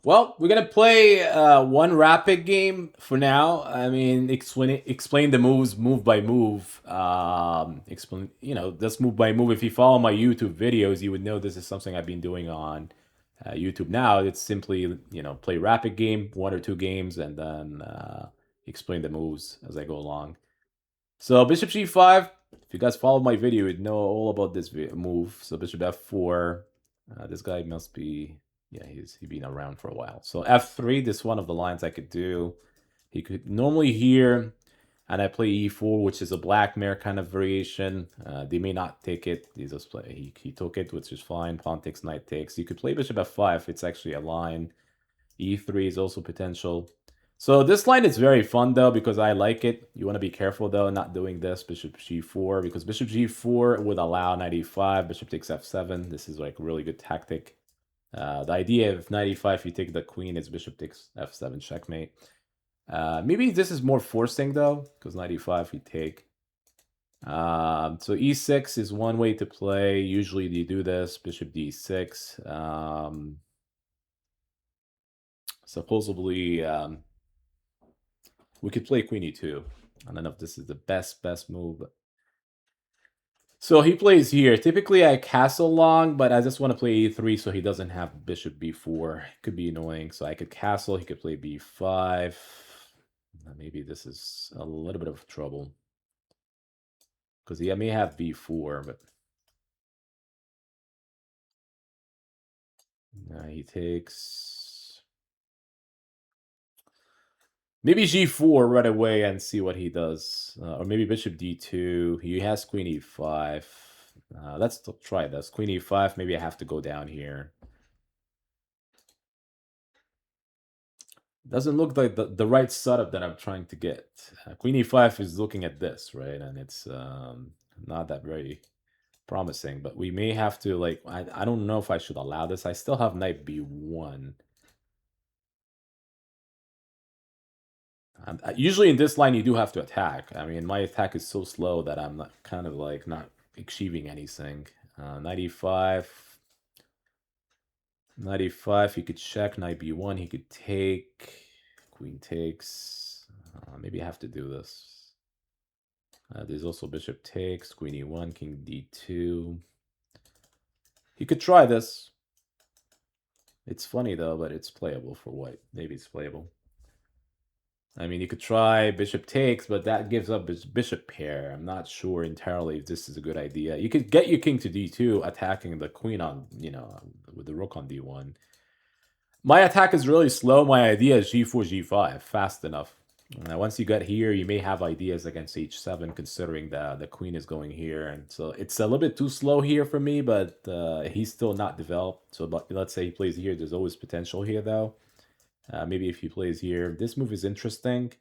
Well, we're gonna play one rapid game for now. I mean, explain the moves move by move. Explain, just move by move. If you follow my YouTube videos, you would know this is something I've been doing on YouTube now. It's simply play rapid game, one or two games, and then explain the moves as I go along. So bishop g5. If you guys follow my video, you'd know all about this move. So bishop f4. This guy must be, yeah, he's been around for a while. So f3. This is one of the lines I could do. He could normally here, and I play e4, which is a black mare kind of variation. They may not take it. He just play. He took it, which is fine. Pawn takes, knight takes. You could play bishop f5. It's actually a line. E3 is also potential. So this line is very fun though because I like it. You want to be careful though not doing this bishop g4 because bishop g4 would allow knight e5, bishop takes f7. This is like a really good tactic. The idea of knight e5, you take the queen, is bishop takes f7 checkmate. Maybe this is more forcing though because knight e5 we take. So e6 is one way to play. Usually you do this, bishop d6. Supposedly we could play queen e2. I don't know if this is the best move. So he plays here. Typically I castle long, but I just want to play e3 so he doesn't have bishop b4. Could be annoying. So I could castle. He could play b5. Maybe this is a little bit of trouble. Because he may have b4, but... he takes... Maybe g4 right away and see what he does. Or maybe bishop d2. He has queen e5. Let's try this. Queen e5. Maybe I have to go down here. Doesn't look like the right setup that I'm trying to get. Queen e5 is looking at this, right? And it's not that very promising. But we may have to, like, I don't know if I should allow this. I still have knight b1. Usually in this line, you do have to attack. I mean, my attack is so slow that I'm not kind of like not achieving anything. Knight e5. Knight e5, he could check. Knight b1, he could take. Queen takes. Maybe I have to do this. There's also bishop takes. Queen e1, king d2. He could try this. It's funny though, but it's playable for white. Maybe it's playable. I mean, you could try bishop takes, but that gives up his bishop pair. I'm not sure entirely if this is a good idea. You could get your king to d2, attacking the queen on, with the rook on d1. My attack is really slow. My idea is g4, g5, fast enough. Once you get here, you may have ideas against h7, considering the queen is going here. And so it's a little bit too slow here for me, but he's still not developed. So but let's say he plays here. There's always potential here, though. Maybe if he plays here. This move is interesting.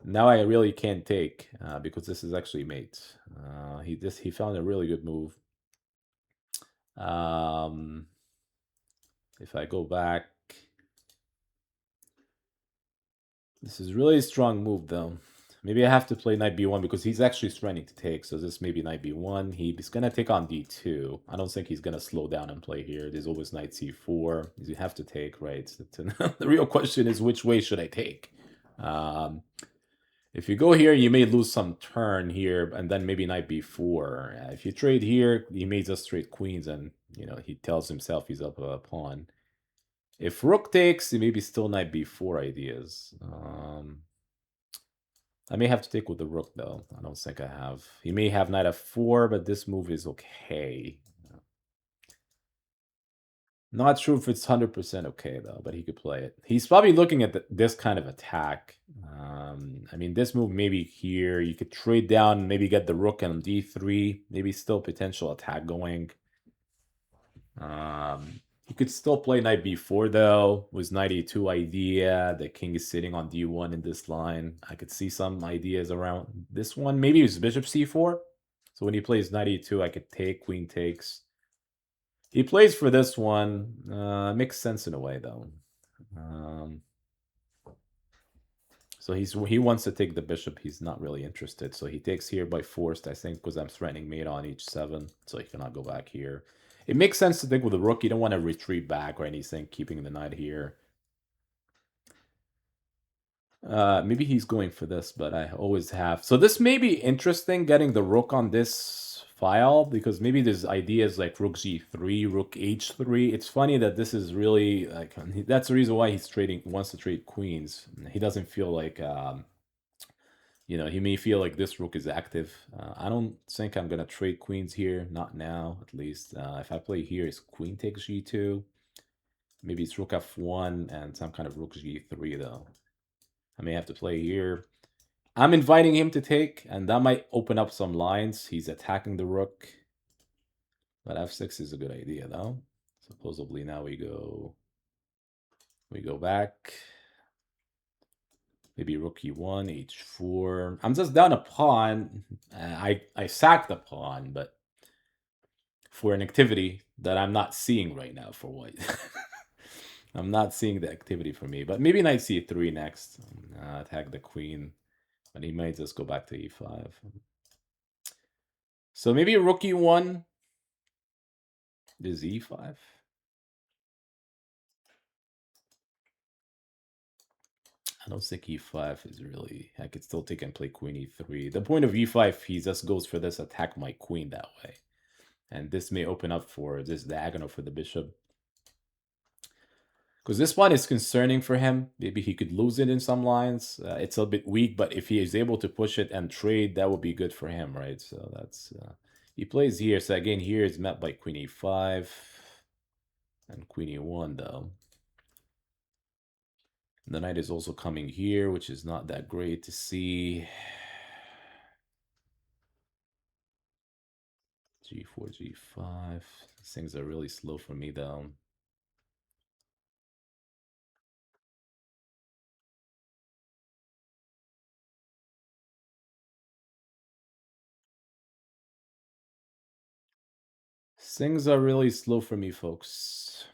Now I really can't take because this is actually mate. He found a really good move. If I go back, this is really a strong move though. Maybe I have to play knight b1 because he's actually threatening to take. So this may be knight b1. He's gonna take on d2. I don't think he's gonna slow down and play here. There's always knight c4. You have to take, right? The real question is which way should I take? If you go here, you may lose some turn here, and then maybe knight b4. If you trade here, you may just trade queens, and he tells himself he's up a pawn. If rook takes, it may be still knight b4 ideas. I may have to take with the rook though. I don't think I have. He may have knight f4, but this move is okay. Not sure if it's 100% okay though, but he could play it. He's probably looking at this kind of attack. I mean, this move maybe here. You could trade down, maybe get the rook on d3. Maybe still potential attack going. You could still play knight b4 though. With knight e2 idea. The king is sitting on d1 in this line. I could see some ideas around this one. Maybe it's bishop c4. So when he plays knight e2, I could take, queen takes. He plays for this one. Makes sense in a way, though. So he wants to take the bishop. He's not really interested. So he takes here by forced, I think, because I'm threatening mate on h7. So he cannot go back here. It makes sense to think with the rook, you don't want to retreat back or anything, keeping the knight here. Maybe he's going for this, but I always have. So this may be interesting, getting the rook on this file, because maybe there's ideas like rook g3, rook h3. It's funny that this is really like that's the reason why he's trading wants to trade queens. He doesn't feel like he may feel like this rook is active. I don't think I'm gonna trade queens here, not now at least. If I play here, it's queen takes g2. Maybe it's rook f1 and some kind of rook g3 though. I may have to play here. I'm inviting him to take, and that might open up some lines. He's attacking the rook. But f6 is a good idea, though. Supposedly now we go back. Maybe rook e1, h4. I'm just down a pawn. I sacked the pawn, but for an activity that I'm not seeing right now for white. I'm not seeing the activity for me, but maybe knight c3 next. Attack the queen, but he might just go back to e5. So maybe rook e1 is e5. I don't think e5 is really... I could still take and play queen e3. The point of e5, he just goes for this, attack my queen that way. And this may open up for this diagonal for the bishop. Because this one is concerning for him. Maybe he could lose it in some lines. It's a bit weak, but if he is able to push it and trade, that would be good for him, right? So that's... he plays here. So again, here is met by queen e5. And queen e1, though. The knight is also coming here, which is not that great to see. G4, G5. These things are really slow for me, though. Things are really slow for me, folks.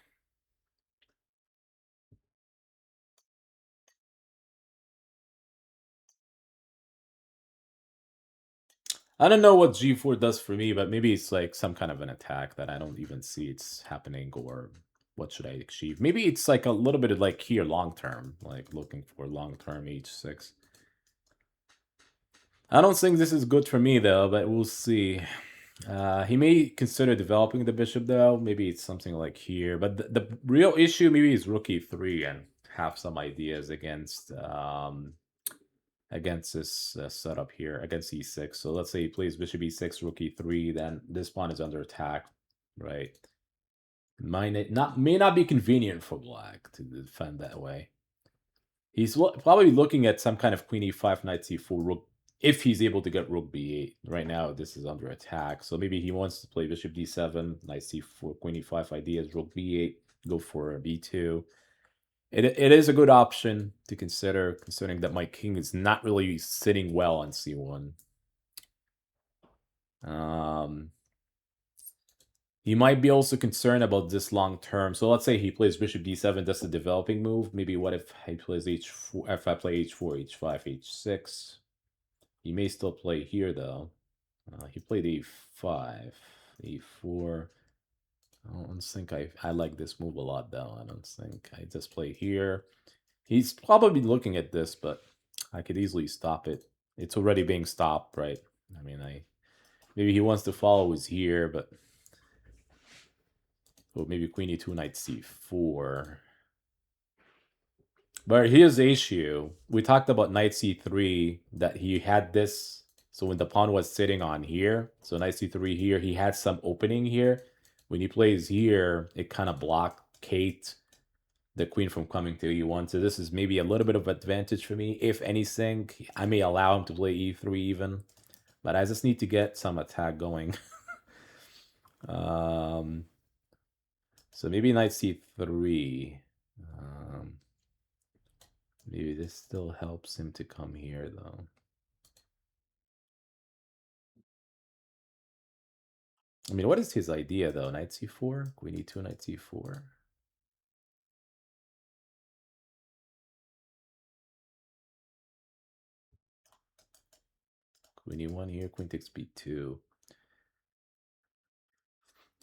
I don't know what G4 does for me, but maybe it's like some kind of an attack that I don't even see it's happening, or what should I achieve? Maybe it's like a little bit of like here long term, like looking for long term H6. I don't think this is good for me though, but we'll see. He may consider developing the bishop though. Maybe it's something like here, but the real issue maybe is rook e3 and have some ideas against this setup here, against e6. So let's say he plays bishop e6, rook e3, then this pawn is under attack, right? May not be convenient for black to defend that way. He's probably looking at some kind of queen e5, knight c4, rook, if he's able to get rook b8. Right now, this is under attack. So maybe he wants to play bishop d7, knight c4, queen e5 ideas, rook b8, go for b2. It is a good option to consider, considering that my king is not really sitting well on c1. He might be also concerned about this long term. So let's say he plays bishop d7, that's a developing move. Maybe what if he plays h4, if I play h4, h5, h6. He may still play here, though. He played e5, e4. I don't think I like this move a lot, though. I don't think. I just play here. He's probably looking at this, but I could easily stop it. It's already being stopped, right? I mean, maybe he wants to follow his here, but... Well, maybe queen e2, knight c4. But here's the issue. We talked about knight c3, that he had this. So when the pawn was sitting on here, so knight c3 here, he had some opening here. When he plays here, it kind of blockades the queen from coming to e1. So this is maybe a little bit of advantage for me. If anything, I may allow him to play e3 even. But I just need to get some attack going. So maybe knight c3. Maybe this still helps him to come here, though. I mean, what is his idea, though? Knight c4? Queen e2, knight c4? Queen e1 here, queen takes b2.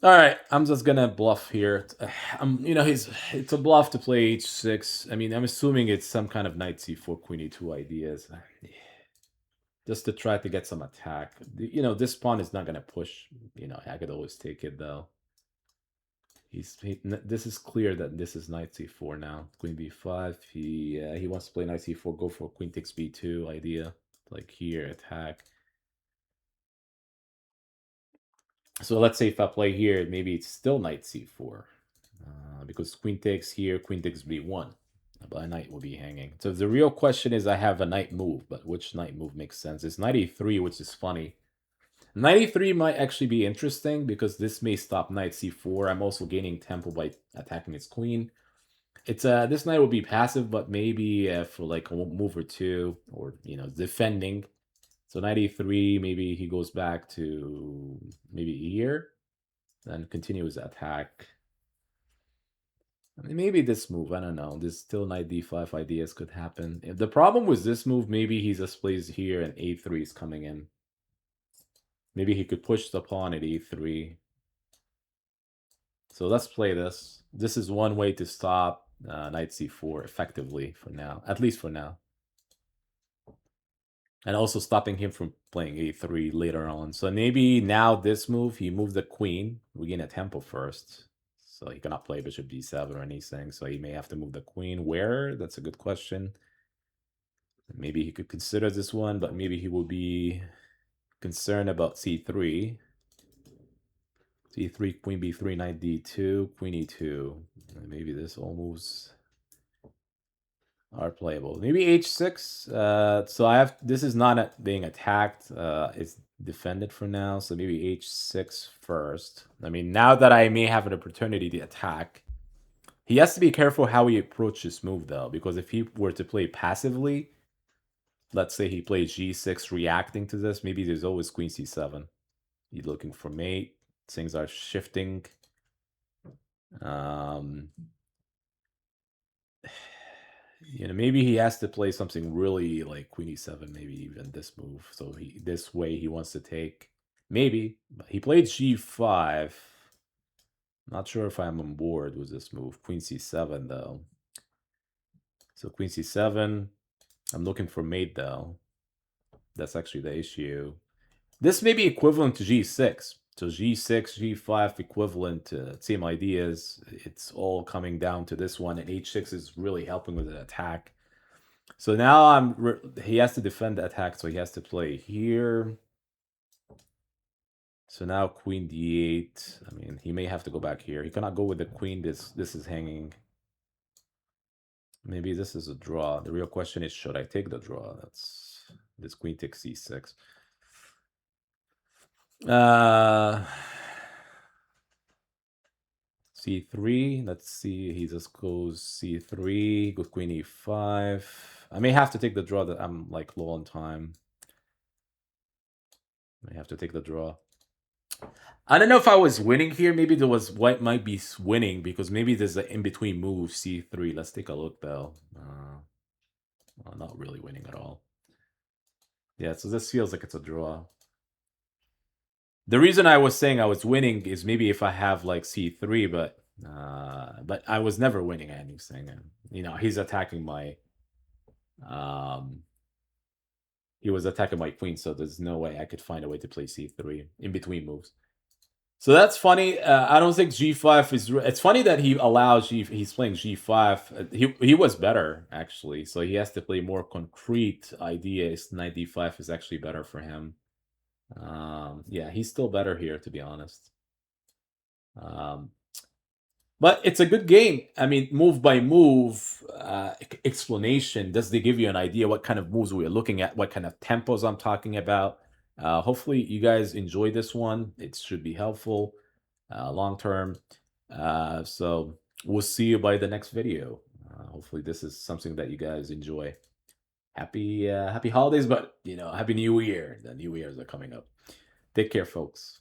All right, I'm just gonna bluff here. It's a bluff to play h6. I mean, I'm assuming it's some kind of knight c4, queen e2 ideas, just to try to get some attack. This pawn is not gonna push. I could always take it though. This is clear that this is knight c4 now. Queen b5. He wants to play knight c4. Go for queen takes b2 idea, like here attack. So let's say if I play here, maybe it's still knight c4. Because queen takes here, queen takes b1. But a knight will be hanging. So the real question is I have a knight move, but which knight move makes sense? It's knight e3, which is funny. Knight e3 might actually be interesting because this may stop knight c4. I'm also gaining tempo by attacking its queen. This knight will be passive, but maybe for like a move or two, or defending. So knight e3, maybe he goes back to maybe here, then continues attack. I mean, maybe this move, I don't know. This still knight d5 ideas could happen. The problem with this move, maybe he just plays here and a3 is coming in. Maybe he could push the pawn at e3. So let's play this. This is one way to stop knight c4 effectively for now, at least for now. And also stopping him from playing a3 later on. So maybe now this move, he moved the queen. We gain a tempo first. So he cannot play bishop d7 or anything. So he may have to move the queen. Where? That's a good question. Maybe he could consider this one, but maybe he will be concerned about c3. c3, queen b3, knight d2, queen e2. Maybe this all moves are playable. Maybe h6. So this is not being attacked. It's defended for now. So maybe h6 first. I mean, now that I may have an opportunity to attack, he has to be careful how he approaches this move though, because if he were to play passively, let's say he plays g6 reacting to this, maybe there's always queen c7. He's looking for mate. Things are shifting. Maybe he has to play something really like queen e7, maybe even this move. So this way he wants to take. Maybe. But he played g5. Not sure if I'm on board with this move. Queen c7, though. So queen c7. I'm looking for mate, though. That's actually the issue. This may be equivalent to g6. So g6, g5 equivalent to same ideas. It's all coming down to this one, and h6 is really helping with the attack. So now he has to defend the attack, so he has to play here. So now queen d8. I mean, he may have to go back here. He cannot go with the queen. This is hanging. Maybe this is a draw. The real question is, should I take the draw? That's this queen takes c6. C3. Let's see. He just goes c3. Goes queen e5. I may have to take the draw. That I'm like low on time. I have to take the draw. I don't know if I was winning here. Maybe there was white might be winning because maybe there's an in-between move, c3. Let's take a look, though. Well, not really winning at all. Yeah, so this feels like it's a draw. The reason I was saying I was winning is maybe if I have like c3, but I was never winning anything. He's attacking my he was attacking my queen, so there's no way I could find a way to play c3 in between moves. So that's funny. I don't think g5 is. It's funny that he allows he's playing g5. He was better actually, so he has to play more concrete ideas. Knight d5 is actually better for him. Yeah, he's still better here, to be honest. But it's a good game. I mean, move by move explanation. Does they give you an idea what kind of moves we're looking at, what kind of tempos I'm talking about? Hopefully, you guys enjoy this one. It should be helpful long term. So we'll see you by the next video. Hopefully, this is something that you guys enjoy. Happy holidays, but happy New Year. The New Year's are coming up. Take care, folks.